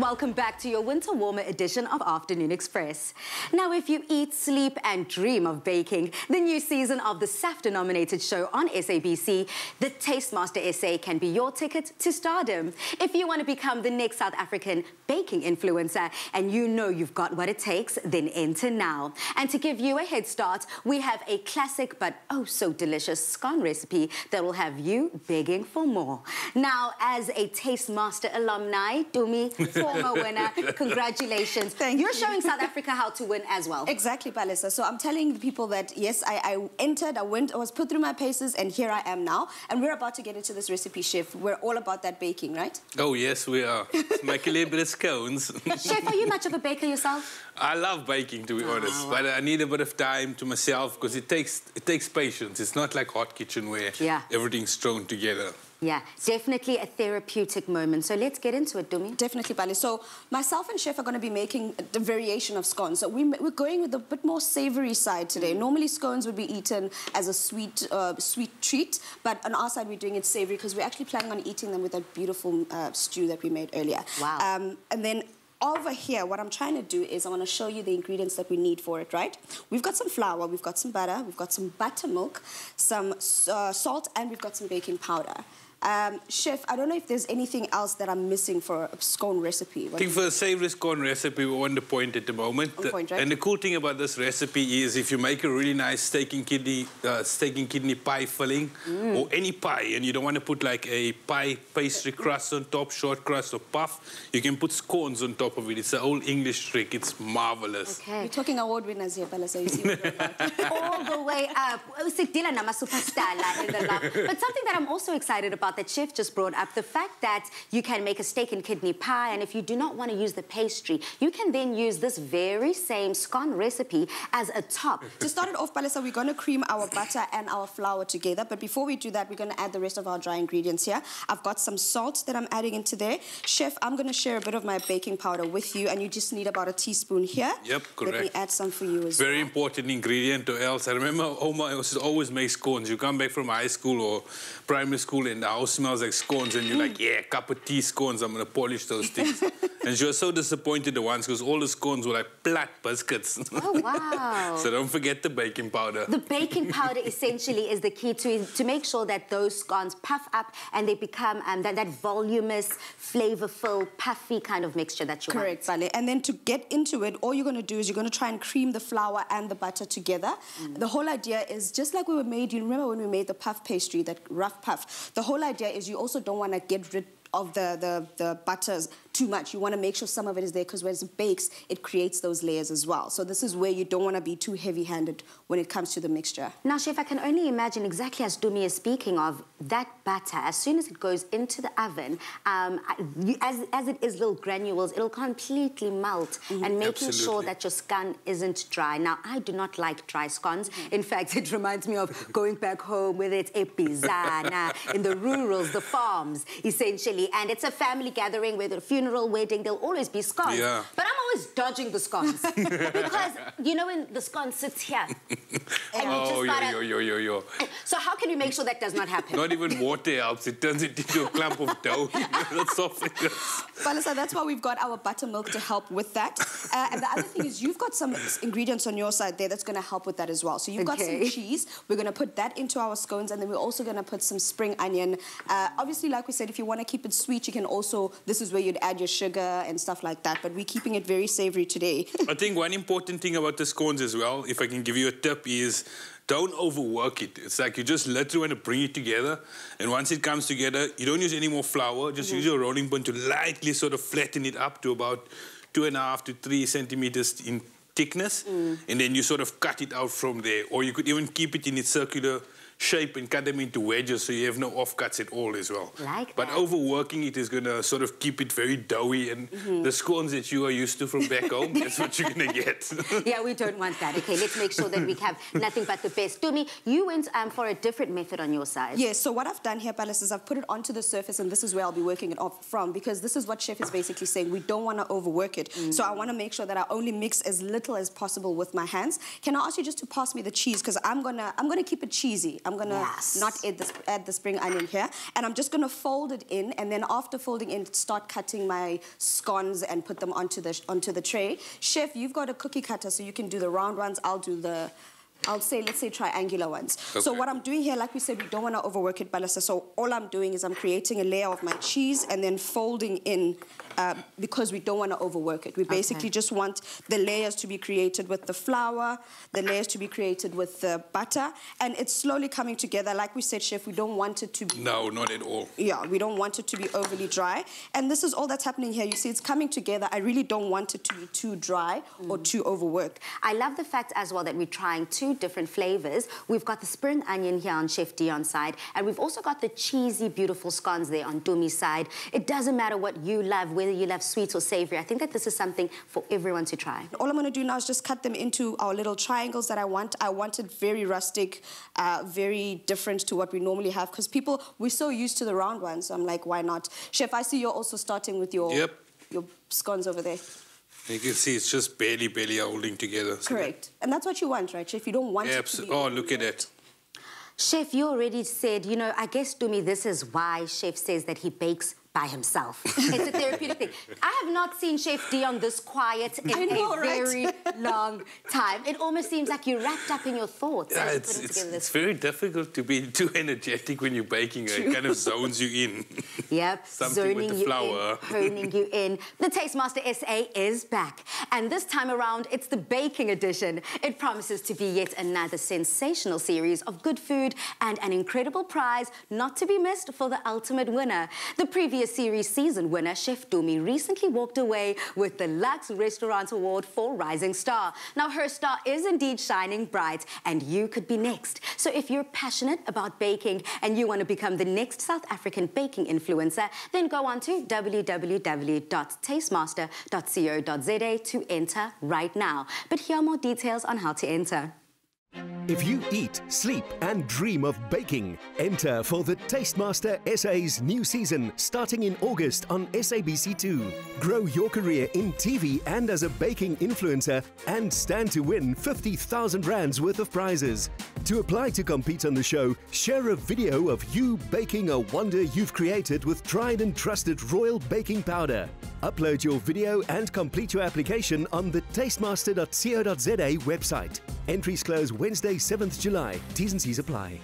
Welcome back to your winter warmer edition of Afternoon Express. Now, if you eat, sleep and dream of baking, the new season of the SAFTA-nominated show on SABC, The Tastemaster SA, can be your ticket to stardom. If you want to become the next South African baking influencer and you know you've got what it takes, then enter now. And to give you a head start, we have a classic but oh so delicious scone recipe that will have you begging for more. Now, as a Tastemaster alumni, Dumi, former winner, congratulations. Thank you. You're showing South Africa how to win as well. Exactly, Palisa. So I'm telling the people that, yes, I entered, I was put through my paces, and here I am now. And we're about to get into this recipe, Chef. We're all about that baking, right? Oh, yes, we are. Make a little bit of scones. Chef, are you much of a baker yourself? I love baking, to be honest, but I need a bit of time to myself because it takes patience. It's not like hot kitchen where everything's thrown together. Yeah, definitely a therapeutic moment. So let's get into it, Dumi. Definitely, Pali. So myself and Chef are going to be making a variation of scones. So we're going with a bit more savory side today. Normally, scones would be eaten as a sweet treat, but on our side, we're doing it savory because we're actually planning on eating them with that beautiful stew that we made earlier. Wow. And then over here, what I'm trying to do is I want to show you the ingredients that we need for it, right? We've got some flour, we've got some butter, we've got some buttermilk, some salt, and we've got some baking powder. Chef, I don't know if there's anything else that I'm missing for a scone recipe. I think for a savory scone recipe, we're on the point at the moment. On point, right? And the cool thing about this recipe is if you make a really nice steak and kidney pie filling, or any pie, and you don't want to put like a pie pastry crust on top, short crust or puff, you can put scones on top of it. It's an old English trick. It's marvelous. Okay. We're talking award winners here, Bella, so you see what we're about. All the way up. But something that I'm also excited about that Chef just brought up, the fact that you can make a steak and kidney pie, and if you do not want to use the pastry, you can then use this very same scone recipe as a top. To start it off, Palisa, we're going to cream our butter and our flour together, but before we do that, we're going to add the rest of our dry ingredients here. I've got some salt that I'm adding into there. Chef, I'm going to share a bit of my baking powder with you, and you just need about a teaspoon here. Yep, correct. Let me add some for you as well. Very important ingredient, or else I remember Oma used to always make scones. You come back from high school or primary school and the house smells like scones, and you're like, yeah, cup of tea scones, I'm going to polish those things. And she was so disappointed the once because all the scones were like flat biscuits. Oh, wow. So don't forget the baking powder. The baking powder essentially is the key to make sure that those scones puff up and they become that voluminous, flavorful, puffy kind of mixture that you want. Correct, Vale. And then to get into it, all you're going to do is you're going to try and cream the flour and the butter together. The whole idea is just like you remember when we made the puff pastry, that rough puff, the whole idea is you also don't want to get rid of the butters too much. You want to make sure some of it is there because when it bakes, it creates those layers as well. So this is where you don't want to be too heavy-handed when it comes to the mixture. Now, Chef, I can only imagine exactly as Dumi is speaking of, that butter, as soon as it goes into the oven, as it is little granules, it'll completely melt and making sure that your scone isn't dry. Now, I do not like dry scones. In fact, it reminds me of going back home, whether it's epizana, in the rurals, the farms, essentially, and it's a family gathering, whether a funeral, wedding, there'll always be scones. Yeah. But I'm always dodging the scones because, you know, when the scone sits here, and So how can we make sure that does not happen? Not even water helps. It turns it into a clump of dough. That's soft. Palisa, that's why we've got our buttermilk to help with that. And the other thing is you've got some ingredients on your side there that's going to help with that as well. So you've got some cheese. We're going to put that into our scones, and then we're also going to put some spring onion. Obviously, like we said, if you want to keep it sweet, you can also, this is where you'd add your sugar and stuff like that, but we're keeping it very savory today. I think one important thing about the scones as well, if I can give you a tip, is don't overwork it. It's like you just literally want to bring it together, and once it comes together, you don't use any more flour, just use your rolling pin to lightly sort of flatten it up to about 2.5 to 3 centimeters in thickness, and then you sort of cut it out from there, or you could even keep it in its circular shape and cut them into wedges so you have no offcuts at all as well. But overworking it is going to sort of keep it very doughy, and the scones that you are used to from back home, that's what you're going to get. Yeah, we don't want that. Okay, let's make sure that we have nothing but the best. Dumi, you went for a different method on your side. Yes, so what I've done here, Palace, is I've put it onto the surface, and this is where I'll be working it off from, because this is what Chef is basically saying. We don't want to overwork it. So I want to make sure that I only mix as little as possible with my hands. Can I ask you just to pass me the cheese, because I'm gonna keep it cheesy. I'm going to not add the spring onion here. And I'm just going to fold it in, and then after folding in, start cutting my scones and put them onto the tray. Chef, you've got a cookie cutter, so you can do the round ones. Let's say triangular ones. Okay. So what I'm doing here, like we said, we don't want to overwork it, Balasa. So all I'm doing is I'm creating a layer of my cheese and then folding in because we don't want to overwork it. We basically just want the layers to be created with the flour, the layers to be created with the butter, and it's slowly coming together. Like we said, Chef, we don't want it to be... No, not at all. Yeah, we don't want it to be overly dry. And this is all that's happening here. You see, it's coming together. I really don't want it to be too dry or too overworked. I love the fact as well that we're trying two different flavors. We've got the spring onion here on Chef Dion's side, and we've also got the cheesy, beautiful scones there on Dumi's side. It doesn't matter what you love, whether you love sweet or savory. I think that this is something for everyone to try. All I'm going to do now is just cut them into our little triangles that I want. I want it very rustic, very different to what we normally have, because we're so used to the round ones. So I'm like, why not? Chef, I see you're also starting with your scones over there. You can see it's just barely holding together. So correct. And that's what you want, right, Chef? You don't want it to be... Oh, look at that. Chef, you already said, you know, I guess, Dumi, this is why Chef says that he bakes by himself. It's a therapeutic thing. I have not seen Chef Dion this quiet in a very long time. It almost seems like you're wrapped up in your thoughts. Yeah, it's very difficult to be too energetic when you're baking. It kind of zones you in. Yep, Something with the flour. Honing you in. The Taste Master SA is back. And this time around, it's the baking edition. It promises to be yet another sensational series of good food and an incredible prize not to be missed for the ultimate winner. The previous series season winner, Chef Dumi, recently walked away with the Lux Restaurant Award for Rising Star. Now, her star is indeed shining bright, and you could be next. So if you're passionate about baking and you want to become the next South African baking influencer, then go on to www.tastemaster.co.za to enter right now. But here are more details on how to enter. If you eat, sleep and dream of baking, enter for the Taste Master SA's new season starting in August on SABC2. Grow your career in TV and as a baking influencer and stand to win 50,000 rands worth of prizes. To apply to compete on the show, share a video of you baking a wonder you've created with tried and trusted Royal Baking Powder. Upload your video and complete your application on the tastemaster.co.za website. Entries close Wednesday, 7th July. T's and C's apply.